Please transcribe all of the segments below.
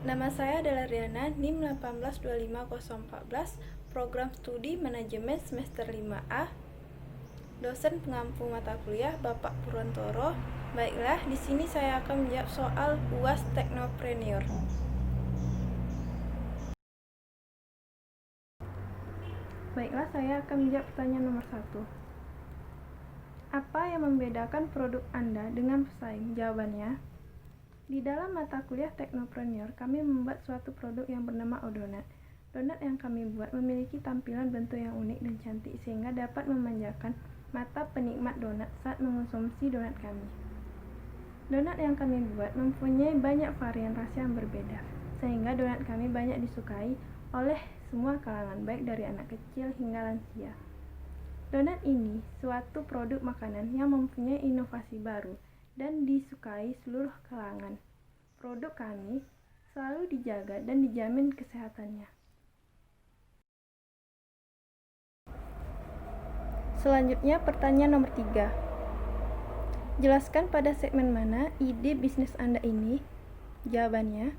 Nama saya adalah Riana, NIM 1825014, Program Studi Manajemen Semester 5A, dosen pengampu mata kuliah Bapak Purwantoro. Baiklah, di sini saya akan menjawab soal UAS Teknopreneur. Baiklah, saya akan menjawab pertanyaan nomor 1. Apa yang membedakan produk Anda dengan pesaing? Jawabannya, di dalam mata kuliah Teknopreneur, kami membuat suatu produk yang bernama Odonat. Donat yang kami buat memiliki tampilan bentuk yang unik dan cantik sehingga dapat memanjakan mata penikmat donat saat mengonsumsi donat kami. Donat yang kami buat mempunyai banyak varian rasa yang berbeda, sehingga donat kami banyak disukai oleh semua kalangan, baik dari anak kecil hingga lansia. Donat ini suatu produk makanan yang mempunyai inovasi baru dan disukai seluruh kalangan. Produk kami selalu dijaga dan dijamin kesehatannya. Selanjutnya, pertanyaan nomor 3. Jelaskan pada segmen mana ide bisnis Anda ini. Jawabannya,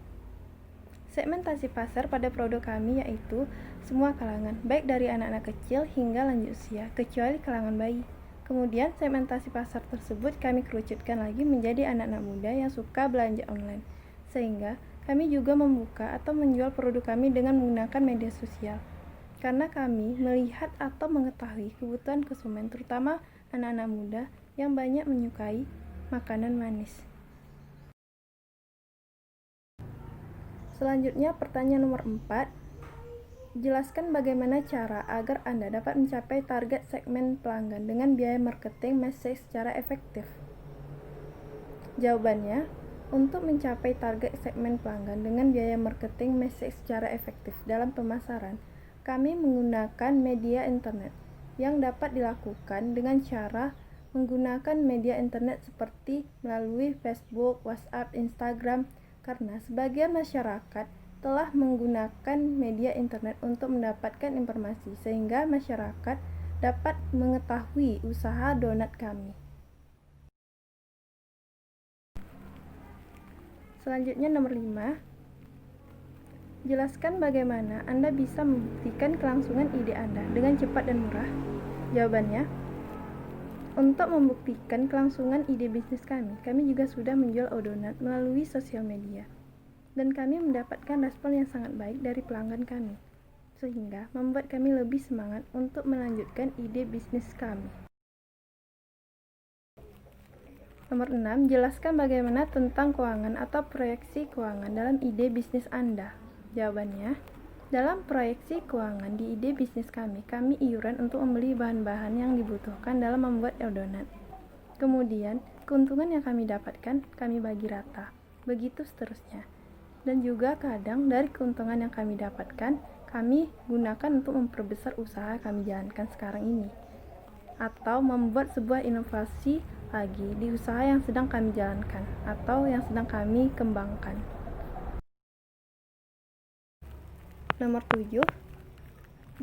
segmentasi pasar pada produk kami yaitu semua kalangan, baik dari anak-anak kecil hingga lanjut usia, kecuali kalangan bayi. Kemudian, segmentasi pasar tersebut kami kerucutkan lagi menjadi anak-anak muda yang suka belanja online, sehingga kami juga membuka atau menjual produk kami dengan menggunakan media sosial. Karena kami melihat atau mengetahui kebutuhan konsumen, terutama anak-anak muda yang banyak menyukai makanan manis. Selanjutnya, pertanyaan nomor 4. Jelaskan bagaimana cara agar Anda dapat mencapai target segmen pelanggan dengan biaya marketing message secara efektif. Jawabannya, untuk mencapai target segmen pelanggan dengan biaya marketing message secara efektif dalam pemasaran, kami menggunakan media internet yang dapat dilakukan dengan cara menggunakan media internet seperti melalui Facebook, WhatsApp, Instagram, karena sebagian masyarakat telah menggunakan media internet untuk mendapatkan informasi, sehingga masyarakat dapat mengetahui usaha donat kami. Selanjutnya, nomor 5. Jelaskan bagaimana Anda bisa membuktikan kelangsungan ide Anda dengan cepat dan murah. Jawabannya, untuk membuktikan kelangsungan ide bisnis kami juga sudah menjual Odonat melalui sosial media. Dan kami mendapatkan respon yang sangat baik dari pelanggan kami, sehingga membuat kami lebih semangat untuk melanjutkan ide bisnis kami. Nomor 6. Jelaskan bagaimana tentang keuangan atau proyeksi keuangan dalam ide bisnis Anda. Jawabannya, dalam proyeksi keuangan di ide bisnis kami iuran untuk membeli bahan-bahan yang dibutuhkan dalam membuat Odonat. Kemudian, keuntungan yang kami dapatkan kami bagi rata. Begitu seterusnya. Dan juga kadang dari keuntungan yang kami dapatkan, kami gunakan untuk memperbesar usaha kami jalankan sekarang ini, atau membuat sebuah inovasi lagi di usaha yang sedang kami jalankan atau yang sedang kami kembangkan. Nomor 7.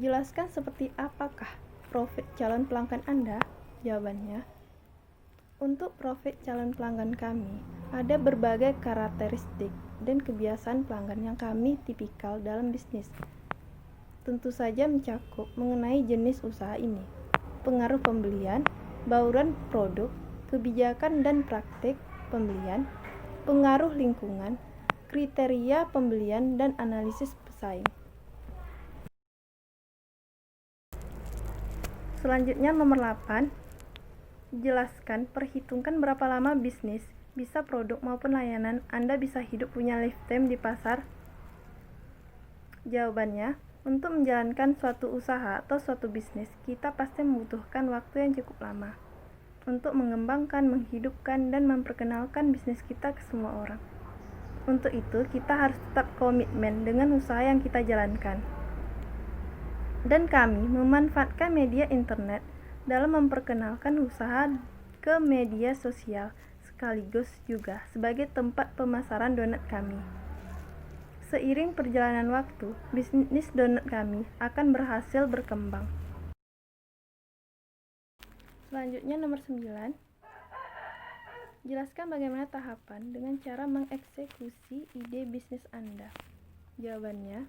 Jelaskan seperti apakah profil calon pelanggan Anda. Jawabannya, untuk profil calon pelanggan kami ada berbagai karakteristik dan kebiasaan pelanggan yang kami tipikal dalam bisnis. Tentu saja mencakup mengenai jenis usaha ini, pengaruh pembelian, bauran produk, kebijakan dan praktik pembelian, pengaruh lingkungan, kriteria pembelian, dan analisis pesaing. Selanjutnya, nomor 8. Jelaskan, perhitungkan berapa lama bisnis, bisa produk maupun layanan Anda bisa hidup punya lifetime di pasar. Jawabannya, untuk menjalankan suatu usaha atau suatu bisnis, kita pasti membutuhkan waktu yang cukup lama untuk mengembangkan, menghidupkan, dan memperkenalkan bisnis kita ke semua orang. Untuk itu, kita harus tetap komitmen dengan usaha yang kita jalankan. Dan kami memanfaatkan media internet dalam memperkenalkan usaha ke media sosial, sekaligus juga sebagai tempat pemasaran donat kami. Seiring perjalanan waktu, bisnis donat kami akan berhasil berkembang. Selanjutnya, nomor 9. Jelaskan bagaimana tahapan dengan cara mengeksekusi ide bisnis Anda. Jawabannya,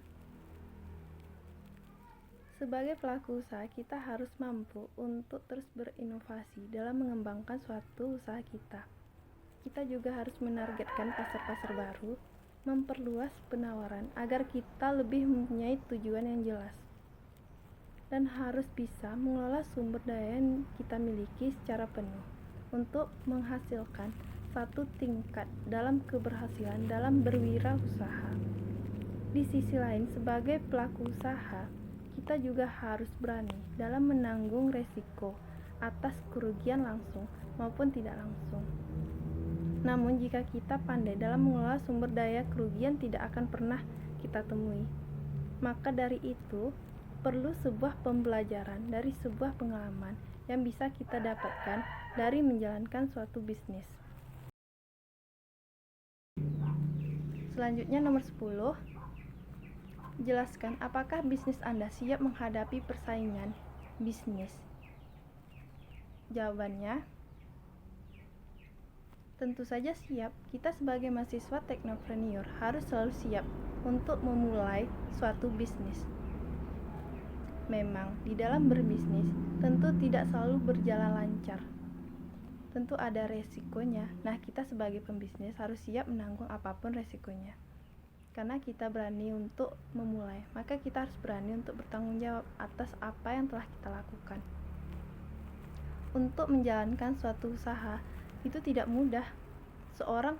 sebagai pelaku usaha, kita harus mampu untuk terus berinovasi dalam mengembangkan suatu usaha kita. Kita juga harus menargetkan pasar-pasar baru, memperluas penawaran agar kita lebih mempunyai tujuan yang jelas, dan harus bisa mengelola sumber daya yang kita miliki secara penuh untuk menghasilkan satu tingkat dalam keberhasilan dalam berwirausaha. Di sisi lain, sebagai pelaku usaha, kita juga harus berani dalam menanggung resiko atas kerugian langsung maupun tidak langsung. Namun jika kita pandai dalam mengelola sumber daya, kerugian tidak akan pernah kita temui. Maka dari itu, perlu sebuah pembelajaran dari sebuah pengalaman yang bisa kita dapatkan dari menjalankan suatu bisnis. Selanjutnya nomor 10. Jelaskan apakah bisnis Anda siap menghadapi persaingan bisnis. Jawabannya, tentu saja siap. Kita sebagai mahasiswa teknopreneur harus selalu siap untuk memulai suatu bisnis. Memang di dalam berbisnis tentu tidak selalu berjalan lancar. Tentu ada resikonya. Nah, kita sebagai pembisnis harus siap menanggung apapun resikonya. Karena kita berani untuk memulai, maka kita harus berani untuk bertanggung jawab atas apa yang telah kita lakukan. Untuk menjalankan suatu usaha itu tidak mudah. Seorang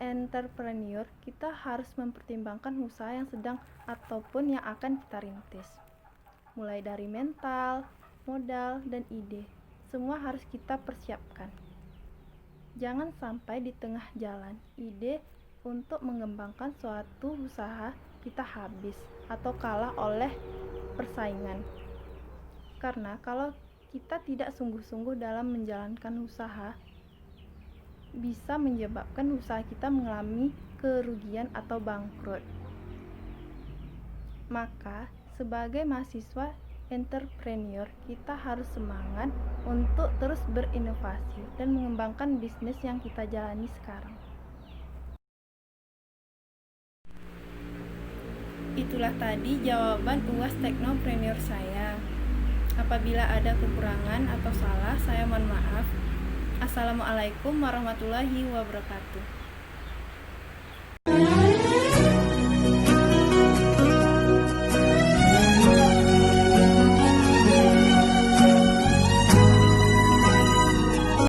entrepreneur, kita harus mempertimbangkan usaha yang sedang ataupun yang akan kita rintis. Mulai dari mental, modal, dan ide, semua harus kita persiapkan. Jangan sampai di tengah jalan ide untuk mengembangkan suatu usaha kita habis atau kalah oleh persaingan. Karena kalau kita tidak sungguh-sungguh dalam menjalankan usaha, bisa menyebabkan usaha kita mengalami kerugian atau bangkrut. Maka sebagai mahasiswa entrepreneur, kita harus semangat untuk terus berinovasi dan mengembangkan bisnis yang kita jalani sekarang. Itulah tadi jawaban UAS Teknopreneur saya. Apabila ada kekurangan atau salah, saya mohon maaf. Assalamualaikum warahmatullahi wabarakatuh.